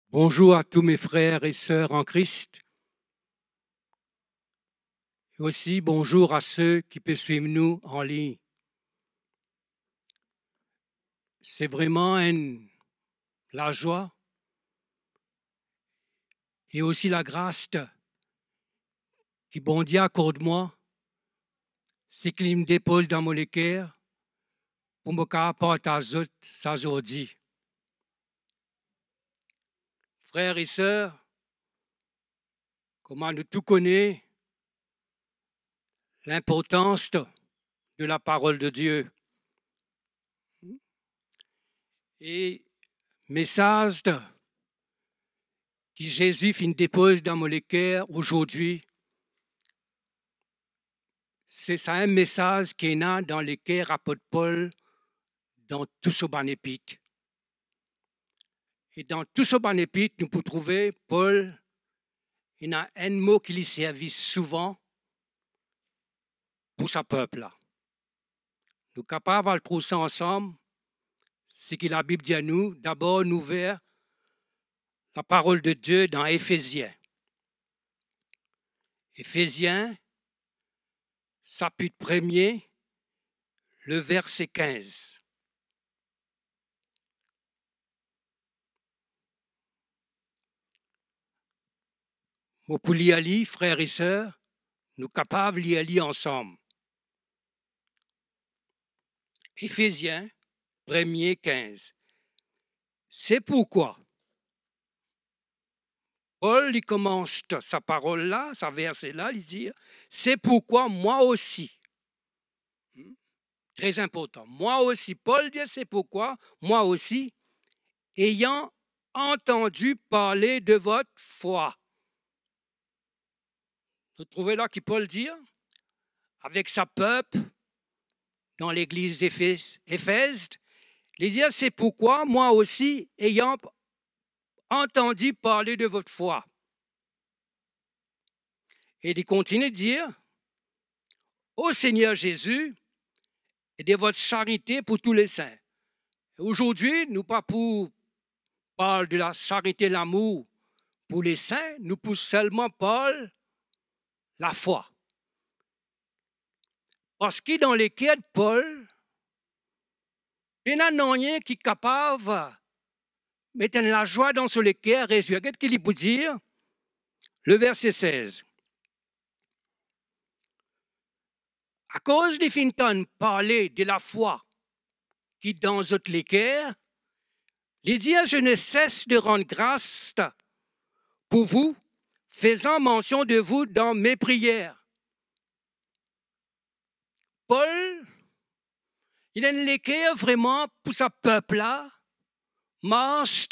Bonjour à tous mes frères et sœurs en Christ. Et aussi bonjour à ceux qui peuvent suivre nous en ligne. C'est vraiment la joie et aussi la grâce qui bon Dieu accorde-moi, c'est qu'il me dépose dans mon cœur pour me partager ça aujourd'hui. Frères et sœurs, comment nous tous connaissons l'importance de la parole de Dieu. Et message que Jésus me dépose dans mon cœur aujourd'hui, c'est ça un message qui est là dans le cœur apôtre Paul dans tout ce bon épître. Et dans tout ce bon épître, nous pouvons trouver Paul, il a un mot qui lui servit souvent pour sa peuple. Nous sommes capables de trouver ça ensemble. C'est que la Bible dit à nous, d'abord nous vers la parole de Dieu dans Éphésiens. Éphésiens, chapitre 1er, le verset 15. Moi, pour l'y aller, frères et sœurs, nous sommes capables d'y aller ensemble. Éphésiens 1er 15. C'est pourquoi Paul il commence sa parole-là, sa verset-là, il dit « C'est pourquoi moi aussi ». Très important. Moi aussi, Paul dit « C'est pourquoi moi aussi, ayant entendu parler de votre foi ». Vous trouvez là que Paul dit, avec sa peuple, dans l'église d'Éphèse, il dit « C'est pourquoi moi aussi, ayant entendu parler de votre foi ». Et il continue de dire « Au Seigneur Jésus et de votre charité pour tous les saints ». Aujourd'hui, nous pas pour parler de la charité, l'amour pour les saints, nous pour seulement parler la foi. Parce que dans les cœurs de Paul, il n'y a rien qui est capable de mettre la joie dans son cœur et réjouir. Qu'est-ce qu'il peut dire? Le verset 16. À cause des Finton parler de la foi qui dans notre cœur, il dit je ne cesse de rendre grâce pour vous, faisant mention de vous dans mes prières. Paul, il a le cœur vraiment pour sa peuple-là, marche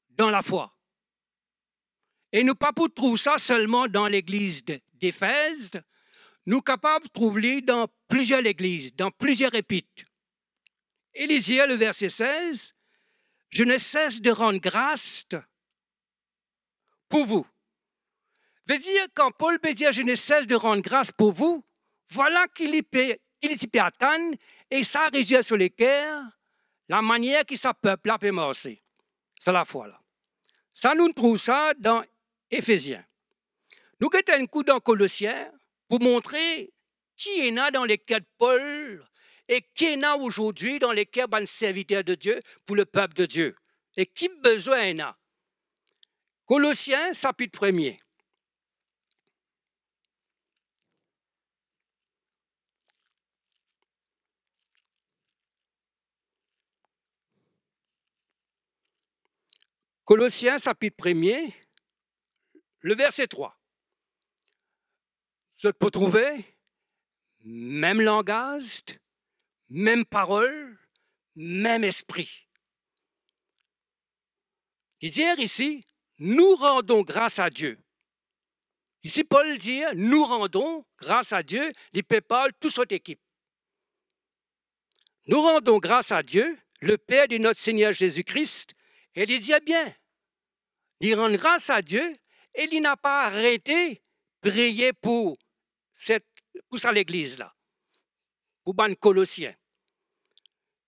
dans la foi. Et nous pas pour trouver ça seulement dans l'église d'Éphèse, nous sommes capables de trouver dans plusieurs églises, dans plusieurs épîtres. Et il dit, le verset 16, « Je ne cesse de rendre grâce pour vous. » Veut dire, quand Paul peut dire « Je ne cesse de rendre grâce pour vous », voilà qu'il y peut attendre et ça résume sur les cœurs la manière que sa peuple a peut marcher. C'est la foi là. Ça, nous trouvons ça dans Éphésiens. Nous mettons un coup dans Colossiens pour montrer qui est là dans les cœurs de Paul et qui est là aujourd'hui dans les cœurs des serviteurs de Dieu pour le peuple de Dieu. Et qui besoin est là? Colossiens, chapitre 1er. Colossiens, chapitre 1er, le verset 3. Vous pouvez trouver même langage, même parole, même esprit. Il dit ici, nous rendons grâce à Dieu. Ici, Paul dit, nous rendons grâce à Dieu, il parle toute cette équipe. Nous rendons grâce à Dieu, le Père de notre Seigneur Jésus-Christ, et il dit bien, il rend grâce à Dieu, et il n'a pas arrêté de prier pour ça l'église-là, pour les Colossiens.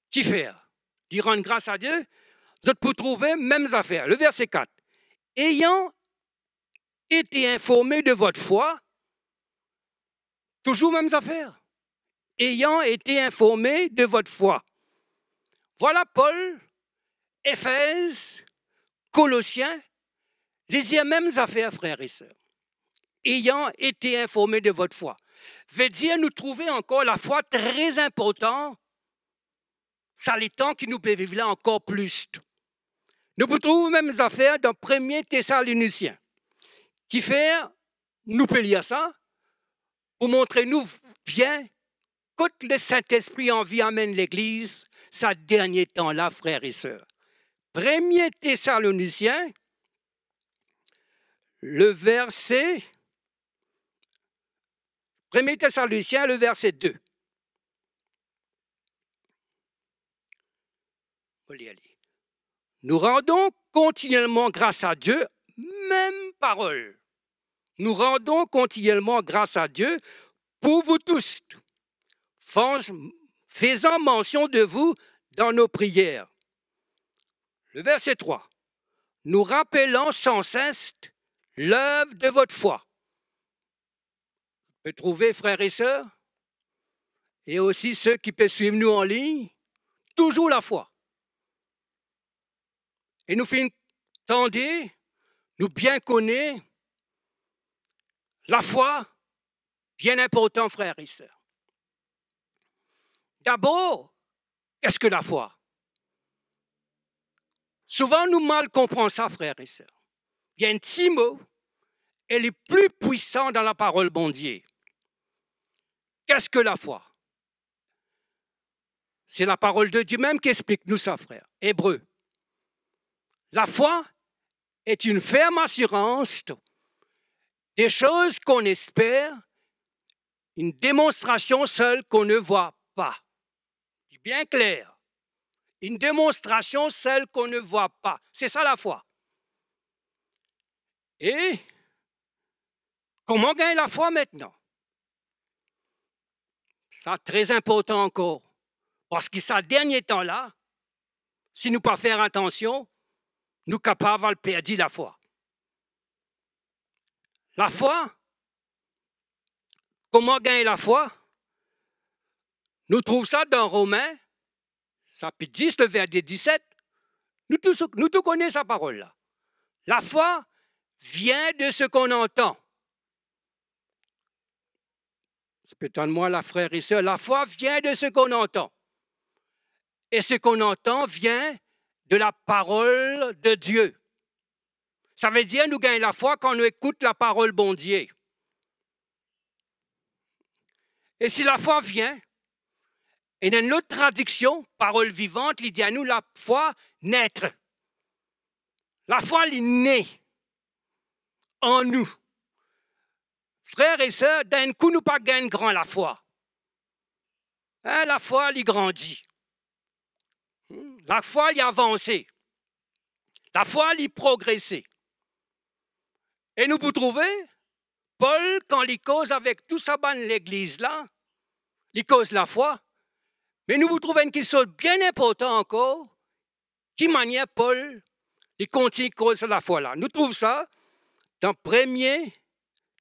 Qui faire? Il rend grâce à Dieu, vous pouvez trouver mêmes affaires. Le verset 4. ayant été informés de votre foi, toujours mêmes affaires, ayant été informés de votre foi. Voilà Paul, Éphèse, Colossiens, les mêmes affaires, frères et sœurs. Ayant été informés de votre foi. Veut dire nous trouver encore la foi très importante. Ça les temps qui nous peut vivre là encore plus. Nous pouvons trouver les mêmes affaires dans 1er Thessaloniciens. Qui fait, nous pouvons lire ça, pour montrer nous bien, quand le Saint-Esprit en vie amène l'Église, ça dernier temps-là, frères et sœurs. 1er Thessaloniciens, le verset 2. Nous rendons continuellement grâce à Dieu, même parole. Nous rendons continuellement grâce à Dieu pour vous tous, faisant mention de vous dans nos prières. Le verset 3. Nous rappelons sans cesse l'œuvre de votre foi. Vous pouvez trouver, frères et sœurs, et aussi ceux qui peuvent suivre nous en ligne, toujours la foi. Et nous entendez, nous bien connaissons la foi, bien important, frères et sœurs. D'abord, qu'est-ce que la foi? Souvent, nous mal comprenons ça, frères et sœurs. Il y a un petit mot, elle est plus puissante dans la parole bon Dieu. Qu'est-ce que la foi? C'est la parole de Dieu même qui explique nous ça, frères. Hébreu. La foi est une ferme assurance des choses qu'on espère, une démonstration seule qu'on ne voit pas. C'est bien clair. Une démonstration seule qu'on ne voit pas. C'est ça la foi. Et comment gagner la foi maintenant? Ça, très important encore. Parce que ça, dernier temps-là, si nous ne pas faire attention, nous sommes capables de perdre la foi. La foi, comment gagner la foi? Nous trouvons ça dans Romains, chapitre 10, le verset 17. Nous tous connaissons sa parole-là. La foi vient de ce qu'on entend. Répétez-moi, la frère et sœur, la foi vient de ce qu'on entend. Et ce qu'on entend vient de la parole de Dieu. Ça veut dire nous gagnons la foi quand nous écoutons la parole bon Dieu. Et si la foi vient, et dans notre traduction, parole vivante, il dit à nous la foi naître. La foi, elle est née en nous. Frères et sœurs, d'un coup, nous pas gagnons grand la foi. Hein, la foi, elle grandit. La foi, elle avancé. La foi, elle progressé. Et nous pouvons trouver, Paul, quand il cause avec tout ça dans l'église là, il cause la foi. Mais nous vous trouvons une chose bien importante encore, qui manière Paul, il continue à causer la foi là. Nous trouvons ça dans 1er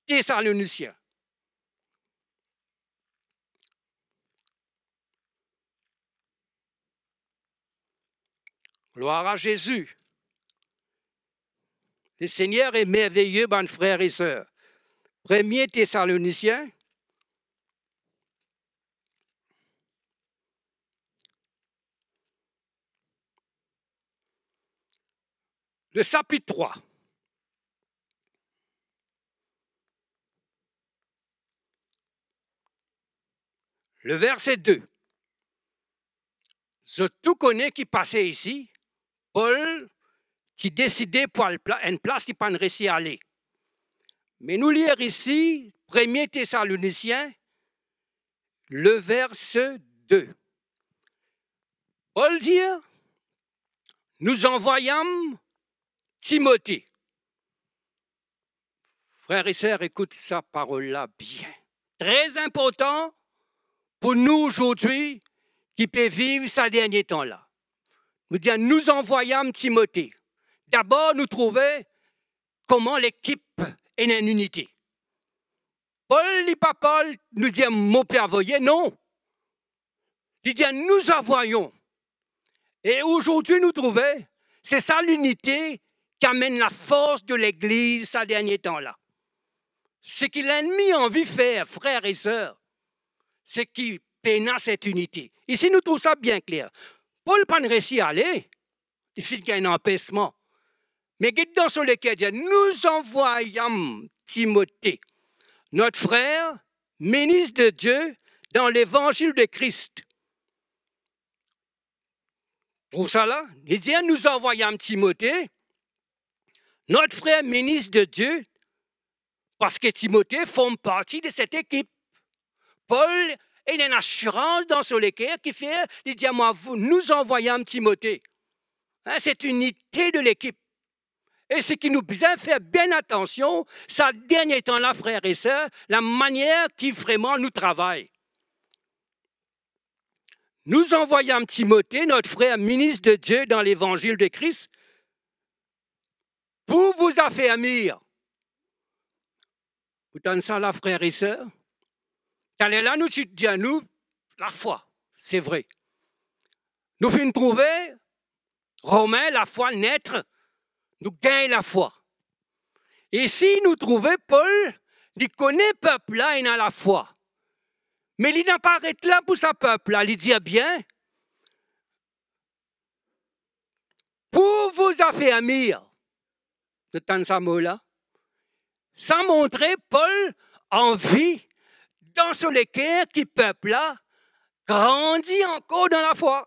Thessaloniciens. Gloire à Jésus. Le Seigneur est merveilleux, mes frères et sœurs. 1er Thessaloniciens. Le chapitre 3. Le verset 2. Je tout connais qui passait ici. Paul, qui décidait pour une place, il n'a pas réussi à aller. Mais nous lire ici, 1er Thessaloniciens, le verset 2. Paul dit, nous envoyâmes Timothée. Frères et sœurs, écoute sa parole-là bien. Très important pour nous aujourd'hui qui peut vivre ces derniers temps-là. Nous disons, nous envoyâmes Timothée. D'abord, nous trouver comment l'équipe est en unité. Paul dit pas Paul nous dit mon Père voyez, non. Il dit nous envoyons. Et aujourd'hui nous trouvons, c'est ça l'unité qui amène la force de l'Église ces derniers temps-là. Ce que l'ennemi a envie de faire, frères et sœurs, c'est qu'il peine cette unité. Ici, nous trouvons ça bien clair. Paul n'a pas réussi à aller. Il fait qu'il y a un empêchement. Mais dans sur lequel il dit, nous envoyons Timothée, notre frère, ministre de Dieu, dans l'évangile de Christ. Pour ça là, il dit, nous envoyons Timothée, notre frère, ministre de Dieu, parce que Timothée forme partie de cette équipe. Paul a une assurance dans son équerre qui fait, il dit à moi, nous envoyons Timothée. Hein, c'est une unité de l'équipe. Et ce qui nous bien faire bien attention, ça dernier temps là, frères et sœurs, la manière qui vraiment nous travaille. Nous envoyons Timothée, notre frère, ministre de Dieu dans l'évangile de Christ, pour vous affermir. Vous entendez ça là, frères et sœurs? Car là, nous dit à nous, la foi, c'est vrai. Nous finissons trouver, Romains, la foi naître, nous gagnons la foi. Et si nous trouvons Paul, il connaît le peuple là, il a la foi. Mais il n'a pas arrêté là pour ce peuple là, il dit bien, pour vous affermir, vous entendez ça mot là? Sans montrer Paul envie dans ce l'équerre qui peuple là grandit encore dans la foi.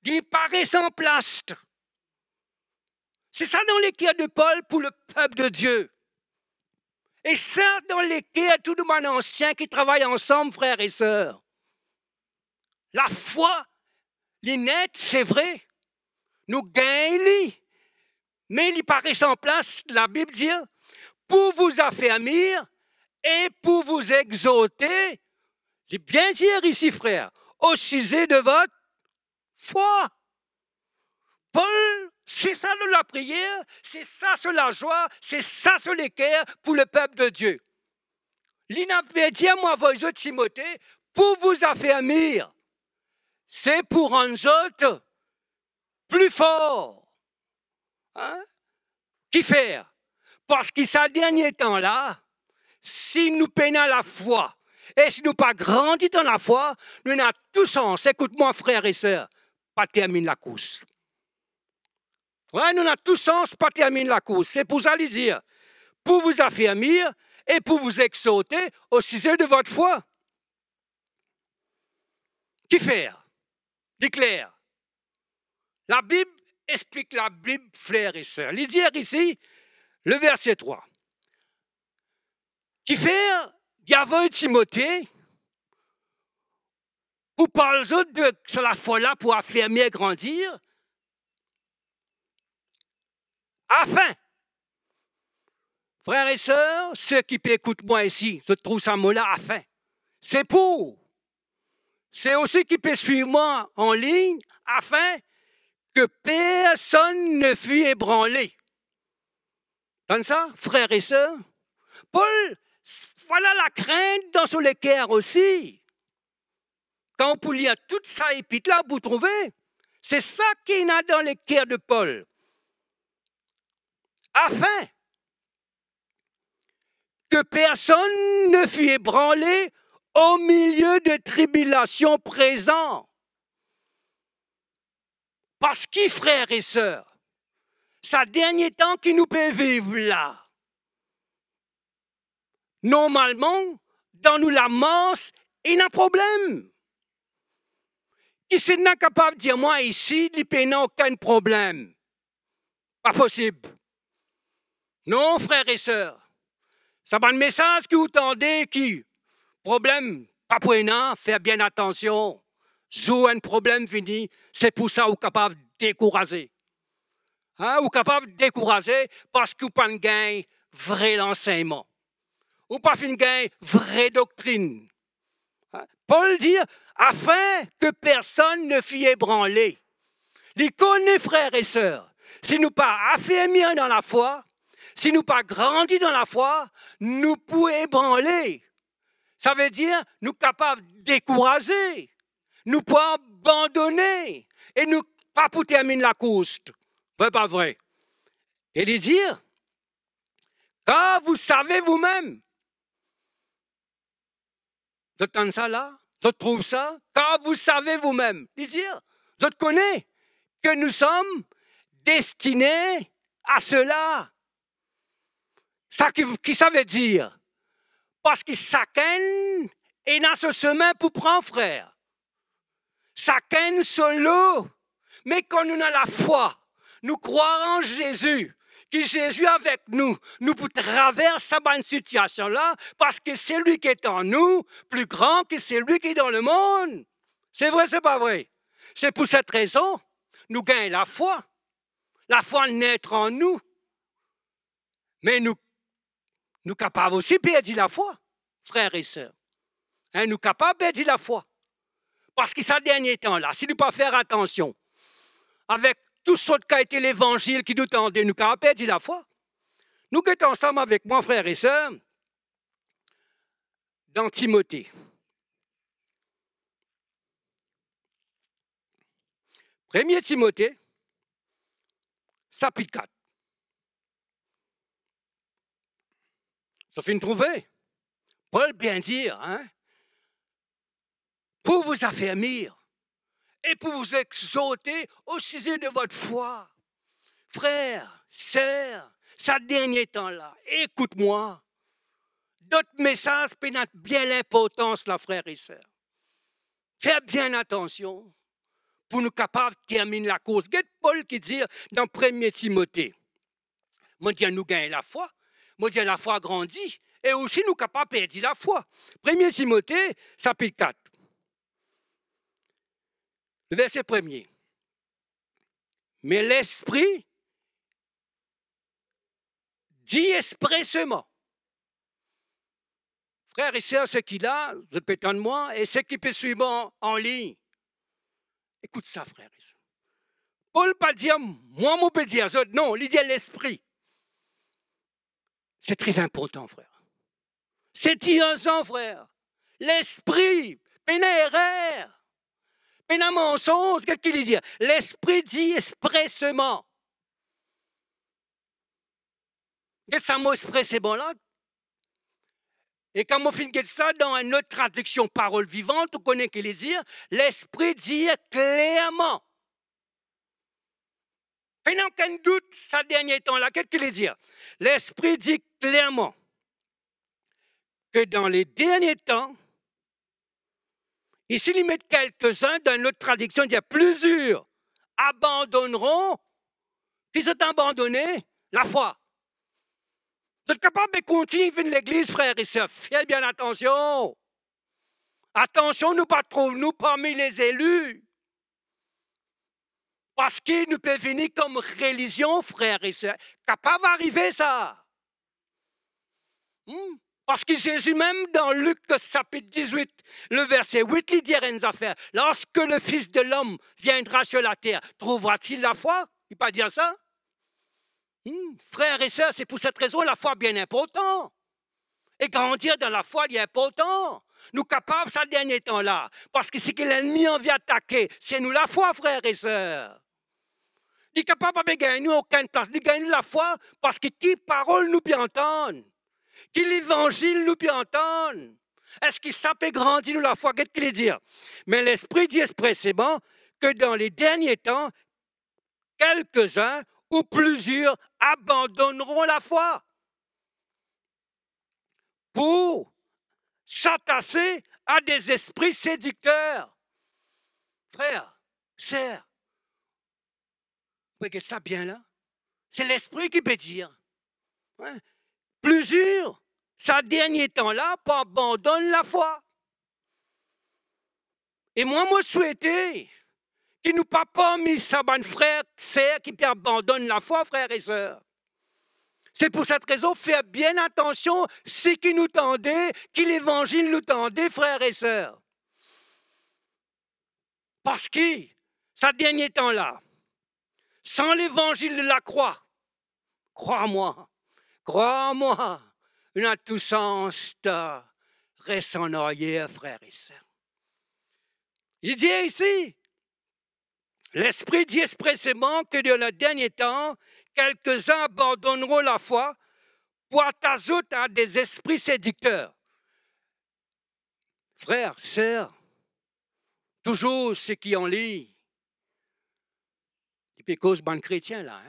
Il paraît sans place. C'est ça dans l'équerre de Paul pour le peuple de Dieu. Et ça dans l'équerre tout le monde ancien qui travaillent ensemble, frères et sœurs. La foi, l'inette, c'est vrai. Nous gagnons, mais il paraît sans place, la Bible dit, pour vous affermir et pour vous exhorter, j'ai bien dire ici, frère, au sujet de votre foi. Paul, c'est ça de la prière, c'est ça sur la joie, c'est ça sur l'équerre pour le peuple de Dieu. Il avait dit à moi, vous Timothée, pour vous affermir, c'est pour rendre autres plus forts. Hein? Qui faire? Parce que ces derniers temps-là, si nous peinons la foi, et si nous pas grandis dans la foi, nous n'avons tous sens. Écoute-moi, frères et sœurs, pas terminer la course. Ouais, nous n'avons tous sens, pas terminer la course. C'est pour ça les dire, pour vous affermir et pour vous exhorter au sujet de votre foi. Qui faire? Déclare. La Bible explique la Bible, frères et sœurs. Les dire ici, le verset 3. Qui faire? Il y avait Timothée pour parler de sur la foi là pour affirmer et grandir. Afin, frères et sœurs, ceux qui écoutent moi ici, je trouve ça mot là, afin. C'est pour. C'est aussi qui peut suivre moi en ligne, afin que personne ne fût ébranlé. Comme ça, frères et sœurs? Paul, voilà la crainte dans son équerre aussi. Quand vous lire toute ça épître là, vous trouvez, c'est ça qu'il y a dans l'équerre de Paul. Afin que personne ne fût ébranlé au milieu de tribulations présentes. Parce que, frères et sœurs, ça dernier temps qui nous peut vivre là. Normalement, dans nous la mort, il y a un problème. Qui c'est pas capable de dire, moi ici, il n'y a aucun problème. Pas possible. Non, frères et sœurs. Ça va un message que vous tendez qui, problème, pas pour rien, faire bien attention. Si un problème fini, c'est pour ça que vous êtes capable de décourager. Hein? Vous êtes capable de décourager parce que vous n'avez pas gagné vrai enseignement. Ou pas fin gagner vraie doctrine. Hein? Paul dit, afin que personne ne fût ébranlé. Il connaît, frères et sœurs, si nous pas affermis dans la foi, si nous pas grandi dans la foi, nous pouvons ébranler. Ça veut dire nous capables de décourager, nous pouvons abandonner et nous pas pour terminer la course. Vrai, pas vrai? Et les dire, car vous savez vous-même, vous entendez ça là? Vous trouvez ça? Car vous savez vous-même, les dire, vous connaissez que nous sommes destinés à cela. Ça qui ça veut dire? Parce que chacun est dans ce chemin pour prendre frère. Chacun solo. Mais quand nous avons la foi, nous croyons en Jésus, que Jésus est avec nous, nous pouvons traverser cette situation-là, parce que c'est lui qui est en nous, plus grand que celui qui est dans le monde. C'est vrai, c'est pas vrai? C'est pour cette raison, nous gagnons la foi. La foi naît en nous. Mais nous capables aussi de perdre la foi, frères et sœurs. Hein, nous capables de perdre la foi. Parce que ces derniers temps-là, si nous ne pas faire attention, avec tout ce qui a été l'évangile qui nous tendait, nous capables de perdre la foi. Nous sommes ensemble avec moi, frères et sœurs, dans Timothée. 1er Timothée, chapitre 4. Ça fait une trouver. Paul bien dire, hein, pour vous affermir et pour vous exhorter au sujet de votre foi. Frères, sœurs, ces derniers temps-là, écoute-moi. D'autres messages prennent bien l'importance, là, frères et sœurs. Faites bien attention pour nous capables de terminer la course. Regarde Paul qui dit dans 1er Timothée, moi dis nous gagnons la foi, moi dis la foi grandit, et aussi nous capables de perdre la foi. 1er Timothée, chapitre 4. Le verset 1er. Mais l'Esprit dit expressément. Frères et sœurs, ce qu'il a, je peux de moi, et ce qui peut suivre en ligne. Écoute ça, frères et sœurs. Paul pas dire, moi, je peux dire, non, il dit l'Esprit. C'est très important, frère. C'est innocent, frère. L'Esprit, pénéraire. Mais un mensonge, qu'est-ce qu'il dit? L'Esprit dit expressément. Qu'est-ce que ça mot expressément là? Et quand on finit ça dans une autre traduction, parole vivante, on connaît qu'il dit, l'Esprit dit clairement. Il n'y a aucun doute, ça dernier temps-là, qu'est-ce qu'il dit? L'Esprit dit clairement que dans les derniers temps, ici, il met quelques-uns dans notre traduction, il y a plusieurs abandonneront, qui sont abandonnés, la foi. Vous êtes capable de continuer à l'église, frères et sœurs. Faites bien attention. Attention, nous pas trop, nous parmi les élus. Parce qu'il nous peut venir comme religion, frères et sœurs. Capable d'arriver ça. Parce que Jésus, même dans Luc chapitre 18, le verset 8, il dit une affaire. Lorsque le Fils de l'homme viendra sur la terre, trouvera-t-il la foi? Il ne peut pas dire ça? Frères et sœurs, c'est pour cette raison la foi est bien importante. Et grandir dans la foi, il est important. Nous capables, ça, dernier temps-là. Parce que si l'ennemi en vient attaquer, c'est nous la foi, frères et sœurs. Il est capable de gagner aucune place. Il gagne la foi parce que qui parole nous peut entendre? Qui l'évangile nous peut entendre? Est-ce qu'il s'appelle grandir nous la foi? Qu'est-ce qu'il dit? Mais l'Esprit dit expressément que dans les derniers temps, quelques-uns ou plusieurs abandonneront la foi pour s'attasser à des esprits séducteurs. Frère, sœur, vous regardez ça bien là? C'est l'Esprit qui peut dire. Hein? Plusieurs, ces derniers temps-là, abandonnent la foi. Et moi, je souhaitais qu'il nous pas mis ça, bon frère, sœur, qui abandonne la foi, frères et sœurs. C'est pour cette raison, faire bien attention, ce qui nous tendait, qui l'évangile nous tendait, frères et sœurs. Parce que, ces derniers temps-là, sans l'évangile de la croix, crois-moi, Crois-moi, une tout sens reste en arrière, frères et sœurs. Il dit ici, l'Esprit dit expressément que dans le dernier temps, quelques-uns abandonneront la foi pour t'ajouter à des esprits séducteurs. Frères, sœurs, toujours ceux qui en lisent, les pécos ban chrétiens là,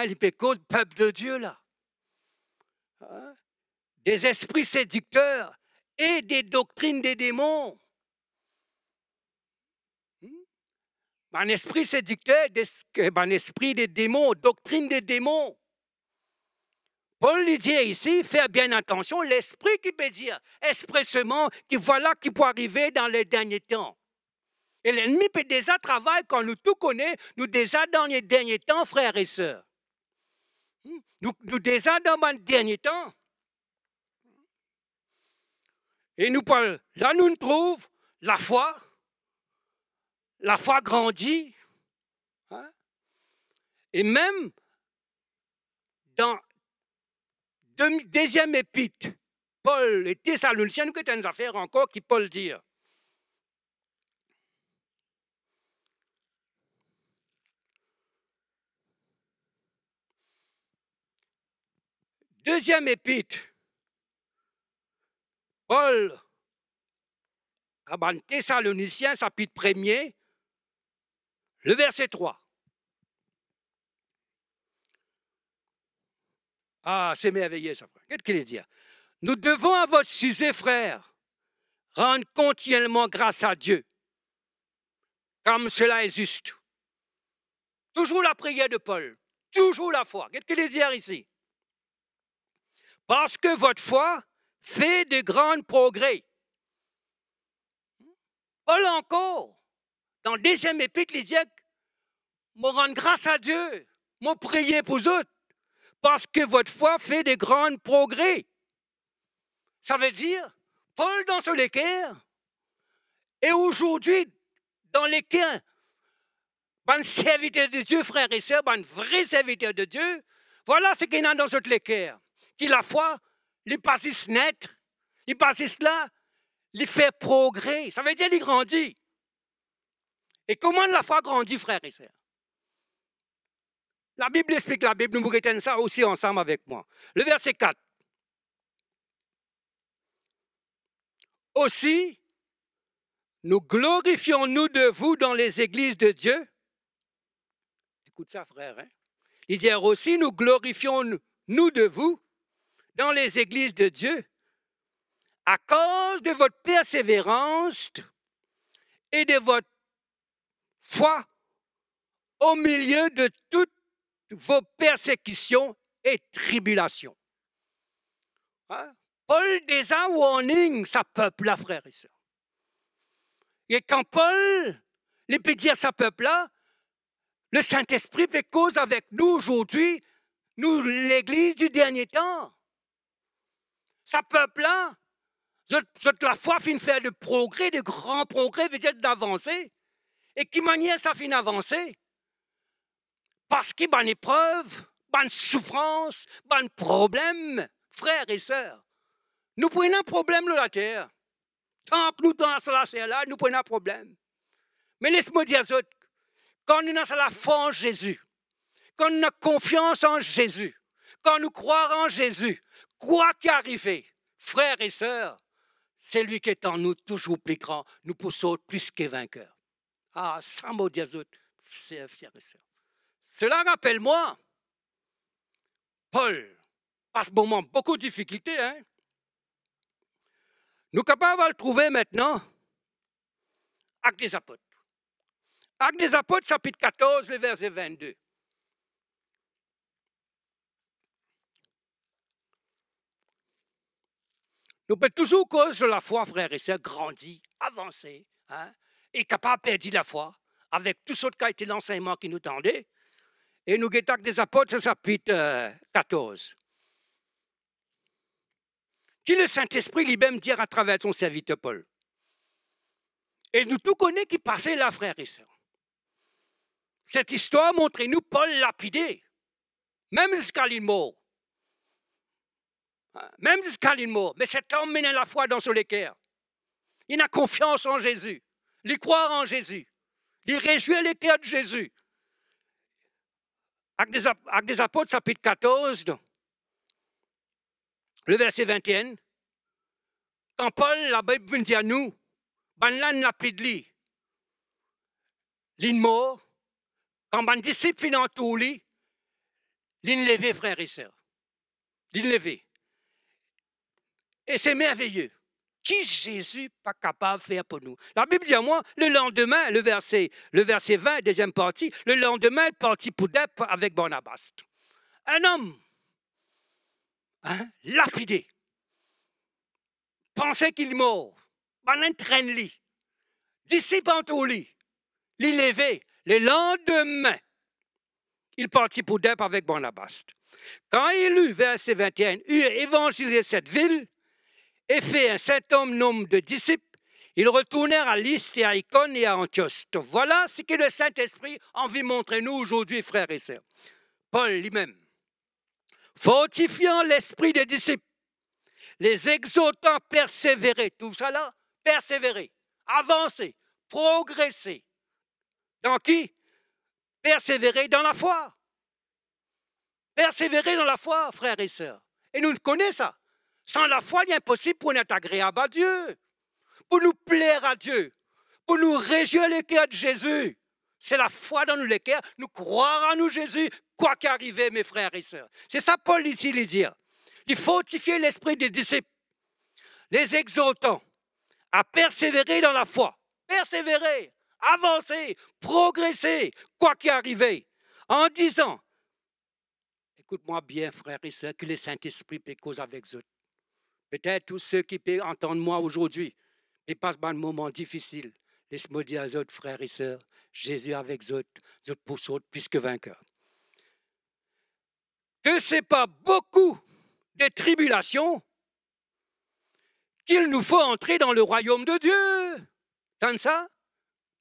les pécos peuple de Dieu là, des esprits séducteurs et des doctrines des démons. Un esprit séducteur, un esprit des démons, doctrine des démons. Paul lui dit ici, fais bien attention, l'esprit qui peut dire expressément que voilà qui peut arriver dans les derniers temps. Et l'ennemi peut déjà travailler quand nous tout connaissons, nous déjà dans les derniers temps, frères et sœurs. Nous déjà dans les derniers temps. Et nous parlons, là nous trouvons la foi grandit. Et même dans deuxième épître, Paul et Thessaloniciens, nous avons une affaire encore qui Paul dit. Deuxième épître, Paul à Thessaloniciens, chapitre 1er, le verset 3. Ah, c'est merveilleux ça. Qu'est-ce qu'il dit? Nous devons à votre sujet, frères, rendre continuellement grâce à Dieu, comme cela est juste. Toujours la prière de Paul, toujours la foi. Qu'est-ce qu'il dit ici? Parce que votre foi fait de grands progrès. Paul encore, dans le deuxième épître, il dit, me rendre grâce à Dieu, me prier pour eux, parce que votre foi fait de grands progrès. Ça veut dire, Paul dans ce l'équerre, et aujourd'hui, dans l'équerre, un serviteur de Dieu, frères et sœurs, un vrai serviteur de Dieu, voilà ce qu'il y a dans ce l'équerre. Qui la foi, les passes net, les passes là, les fait progrès. Ça veut dire qu'il grandit. Et comment la foi grandit, frères et sœurs? La Bible explique la Bible, nous retenons ça aussi ensemble avec moi. Le verset 4. Aussi, nous glorifions-nous de vous dans les églises de Dieu. Écoute ça, frère. Il dit aussi, nous glorifions-nous de vous dans les églises de Dieu à cause de votre persévérance et de votre foi au milieu de toutes vos persécutions et tribulations. Paul déjà warning sa peuple-là, frères et sœurs. Et quand Paul les peut dire sa peuple-là, le Saint-Esprit fait cause avec nous aujourd'hui, nous, l'Église du dernier temps. Sa peuple-là, la foi finit de faire de progrès, de grands progrès, veut dire d'avancer. Et qui manière ça finit d'avancer? Parce qu'il y a une épreuve, une souffrance, un problème, frères et sœurs. Nous prenons un problème de la terre. Tant que nous dans la terre-là, nous prenons un problème. Mais laisse-moi dire ça. Quand nous avons la foi en Jésus, quand nous avons confiance en Jésus, quand nous croyons en Jésus, quoi qu'il arrive, frères et sœurs, c'est lui qui est en nous toujours plus grand, nous poussons plus que vainqueurs. Ah, sans mot dire ça, frères et sœurs. Cela rappelle-moi, Paul, à ce moment, beaucoup de difficultés. Nous sommes capables de le trouver maintenant, Actes des Apôtres. Actes des Apôtres, chapitre 14, le verset 22. Nous pouvons toujours, cause de la foi, frères et sœurs, grandir, avancer, et capable de perdre la foi, avec tout ce qui a été l'enseignement qui nous tendait. Et nous guettons Actes des Apôtres, chapitre 14. Qui le Saint-Esprit lui-même dire à travers son serviteur Paul. Et nous tout connaissons qui passait là, frères et sœurs. Cette histoire montre-nous Paul lapidé. même jusqu'à l'île mort. Même jusqu'à l'île mort. Mais cet homme mène la foi dans son équerre. Il a confiance en Jésus. Il croit en Jésus. Il réjouit l'équerre de Jésus. Actes des Apôtres, chapitre 14, le verset 21. Quand Paul, la Bible dit à nous, ben là, n'a plus de lit. L'île mort, quand ben disciple finit en tout lit, l'île levé, frères et sœurs. L'île levé. Et c'est merveilleux. Qui Jésus pas capable de faire pour nous? La Bible dit à moi, le lendemain, le verset 20, deuxième partie, le lendemain, il partit pour Dep avec Barnabas. Un homme, lapidé, pensait qu'il est mort. Ben, traîne-lit. Disciple en tout lit. L'île levé. Le lendemain, il partit pour Dep avec Barnabas. Quand il eut, verset 21, eut évangélisé cette ville, et fait un certain nombre de disciples, ils retournèrent à Lystre et à Icône et à Antioche. Voilà ce que le Saint-Esprit a envie de montrer nous aujourd'hui, frères et sœurs. Paul lui-même, fortifiant l'esprit des disciples, les exhortant à persévérer, tout ça là, persévérer, avancer, progresser. Dans qui? Persévérer dans la foi. Persévérer dans la foi, frères et sœurs. Et nous connaissons ça. Sans la foi, il est impossible pour nous être agréable à Dieu, pour nous plaire à Dieu, pour nous réjouir le cœur de Jésus. C'est la foi dans nous le cœur, nous croire en nous Jésus, quoi qu'arrive, mes frères et sœurs. C'est ça Paul ici, il dit. Il fortifie l'esprit des disciples, les exhortant à persévérer dans la foi. Persévérer, avancer, progresser, quoi qu'arrive, en disant, écoute-moi bien, frères et sœurs, que le Saint-Esprit peut causer avec eux. Peut-être tous ceux qui peuvent entendre moi aujourd'hui et passent par un moment difficile. Laisse-moi dire aux autres frères et sœurs, Jésus avec eux, pour eux, plus que vainqueurs. Que ce n'est pas beaucoup de tribulations qu'il nous faut entrer dans le royaume de Dieu. T'entends ça?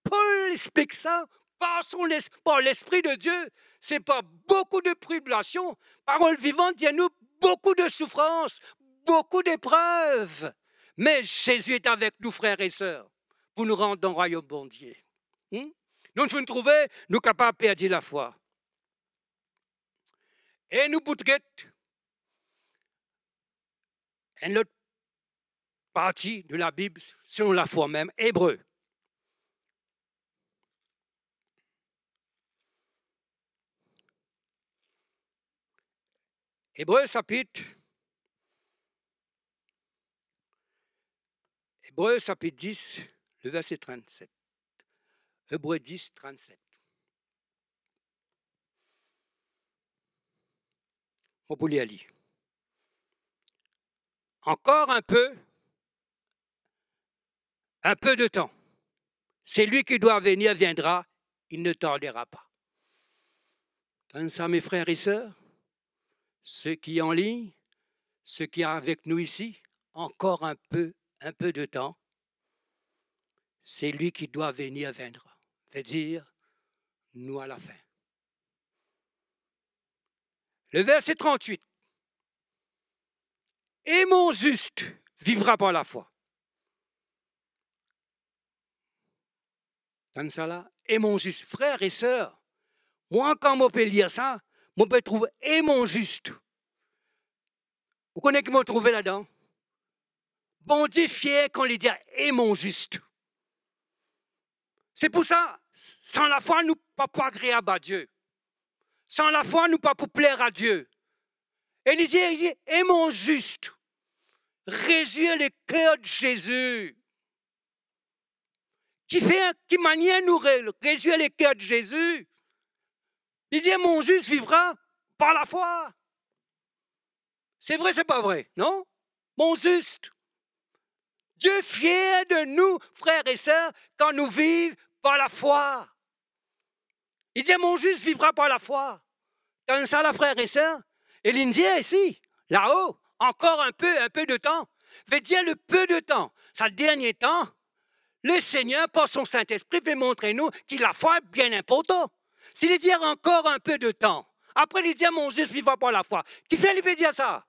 Paul explique ça par l'Esprit de Dieu. Ce n'est pas beaucoup de tribulations. Parole vivante dit à nous beaucoup de souffrances, beaucoup d'épreuves. Mais Jésus est avec nous, frères et sœurs, pour nous rendre dans le royaume bon Dieu. Nous nous trouvons, nous capables de perdre la foi. Et nous boutguette une autre partie de la Bible, selon la foi même, Hébreu. Hébreu chapitre 10, le verset 37. Hébreu 10, 37. On peut lire. Encore un peu de temps. C'est lui qui doit venir, viendra, il ne tardera pas. Entendez ça, mes frères et sœurs? Ceux qui sont en ligne, ceux qui sont avec nous ici, encore un peu de temps. C'est lui qui doit venir, viendra. C'est-à-dire, nous à la fin. Le verset 38. Et mon juste vivra par la foi. Dans ça là, et mon juste, frères et sœurs, moi quand on peut lire ça, on peut trouver et mon juste. Vous connaissez qui m'a trouvé là-dedans? Bon Dieu fier qu'on lui dit et mon juste. C'est pour ça, sans la foi, nous ne pas agréable à Dieu. Sans la foi, nous ne pas pour plaire à Dieu. Et il dit, et mon juste, réjouir le cœur de Jésus. Qui manière nous réjouir le cœur de Jésus. Il dit, mon juste vivra par la foi. C'est vrai, c'est pas vrai, non? Mon juste. Dieu fier de nous, frères et sœurs, quand nous vivons par la foi. Il dit, mon juste vivra par la foi. Dans ça, là, frères et sœurs, et il dit ici, là-haut, encore un peu de temps. Veut dire le peu de temps. Ça, le dernier temps, le Seigneur, par son Saint-Esprit, peut montrer nous que la foi est bien importante. S'il dit encore un peu de temps, Après, il dit, mon juste vivra par la foi. Qui fait, il peut dire ça?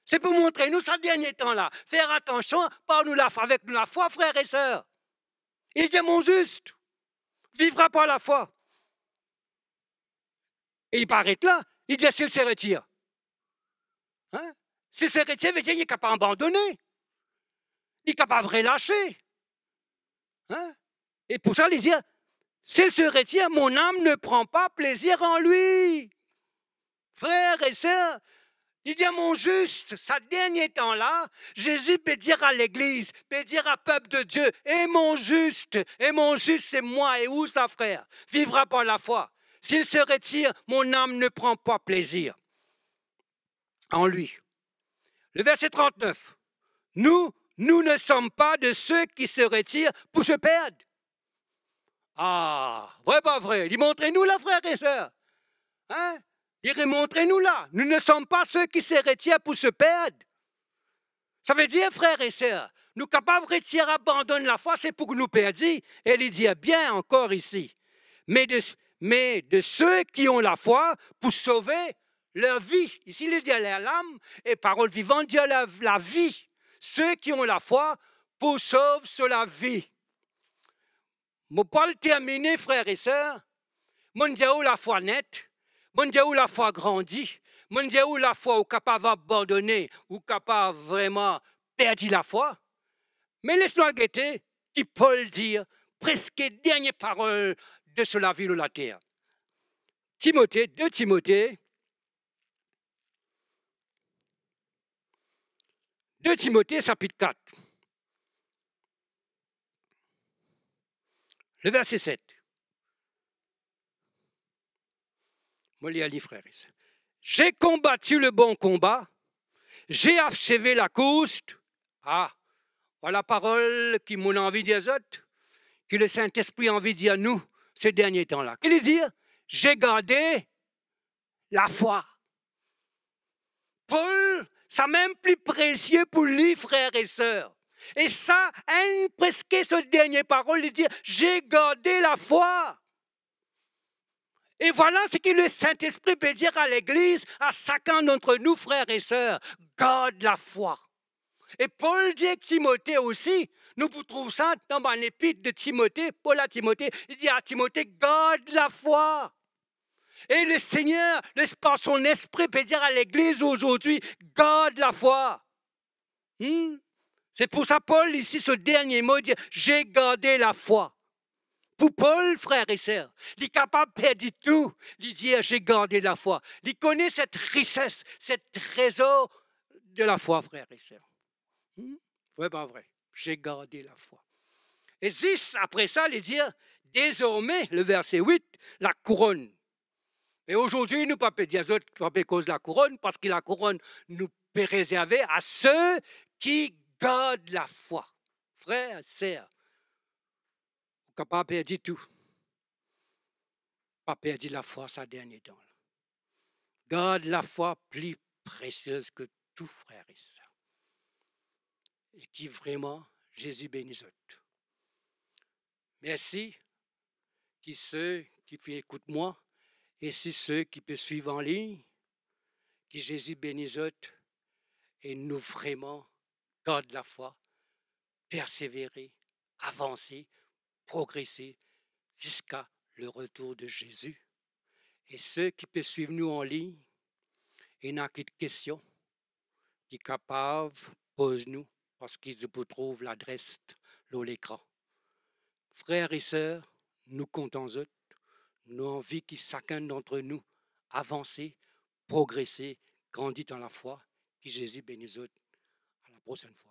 C'est pour montrer, nous, ces derniers temps-là, faire attention, par nous avec la foi, frères et sœurs. Il dit, mon juste vivra par la foi. Et il paraît là, il dit, s'il se retire. Hein? S'il se retire, il n'est capable d'abandonner. Il est capable de relâcher. Hein? Et pour ça, il dit, s'il se retire, mon âme ne prend pas plaisir en lui. Frères et sœurs, il dit à mon juste, ce dernier temps-là, Jésus peut dire à l'Église, peut dire à peuple de Dieu, et mon juste c'est moi et où ça frère, vivra par la foi. S'il se retire, mon âme ne prend pas plaisir en lui. Le verset 39, nous ne sommes pas de ceux qui se retirent pour se perdre. Ah, vrai pas vrai, il montrez-nous là, frères et sœurs. Hein? Montrez-nous là. Nous ne sommes pas ceux qui se retirent pour se perdre. Ça veut dire, frères et sœurs, nous capables de retirer, abandonner la foi, c'est pour que nous perdions. Et il dit bien encore ici. Mais de ceux qui ont la foi pour sauver leur vie. Ici, il dit l'âme et parole vivante, dit la vie. Ceux qui ont la foi pour sauver sur la vie. Je ne vais pas le terminer, frères et sœurs. Je dis où la foi nette. Je dis où la foi grandit. Je dis où la foi est capable d'abandonner ou capable vraiment perdre la foi. Mais laisse-nous guetter qui Paul dire presque dernière parole de sur la vie ou la terre. Timothée, 2 Timothée. 2 Timothée, chapitre 4. Le verset 7. Moi, je lis, frères et sœurs. J'ai combattu le bon combat, j'ai achevé la course. Ah, voilà la parole qui m'a envie de dire aux autres, que le Saint-Esprit a envie de dire à nous ces derniers temps-là. Qu'est-ce qu'il dit? J'ai gardé la foi. Paul, ça même plus précieux pour lui, frères et sœurs. Et ça, presque ce dernier parole, il dit, j'ai gardé la foi. Et voilà ce que le Saint-Esprit peut dire à l'Église, à chacun d'entre nous, frères et sœurs. Garde la foi. Et Paul dit à Timothée aussi, nous trouvons ça dans l'épître de Timothée, Paul à Timothée, il dit à Timothée, garde la foi. Et le Seigneur, par son esprit, peut dire à l'Église aujourd'hui, garde la foi. C'est pour ça, Paul, ici, ce dernier mot, dit, j'ai gardé la foi. Pour Paul, frères et sœurs, il est capable de perdre tout. Il dit, j'ai gardé la foi. Il connaît cette richesse, cet trésor de la foi, frères et sœurs. Vrai, pas vrai. J'ai gardé la foi. Et juste après ça, il dit, désormais, le verset 8, la couronne. Et aujourd'hui, nous ne pouvons pas dire à cause de la couronne, parce que la couronne nous peut réserver à ceux qui gardent la foi. Frères, sœurs, on n'a pas perdu tout. Pas perdu la foi ces derniers temps. Garde la foi plus précieuse que tout, frères et sœurs. Et qui vraiment, Jésus bénisse. Merci, qui ceux qui écoutent moi, et si ceux qui peuvent suivre en ligne, que Jésus bénisse et nous vraiment garde la foi, persévérer, avancer, progresser jusqu'à le retour de Jésus. Et ceux qui peuvent suivre nous en ligne, et n'ont qu'une question, qui est capable, pose-nous, parce qu'ils vous trouvent l'adresse dans l'écran. Frères et sœurs, nous comptons eux, nous avons envie que chacun d'entre nous avance, progresse, grandit dans la foi, que Jésus bénisse eux. À la prochaine fois.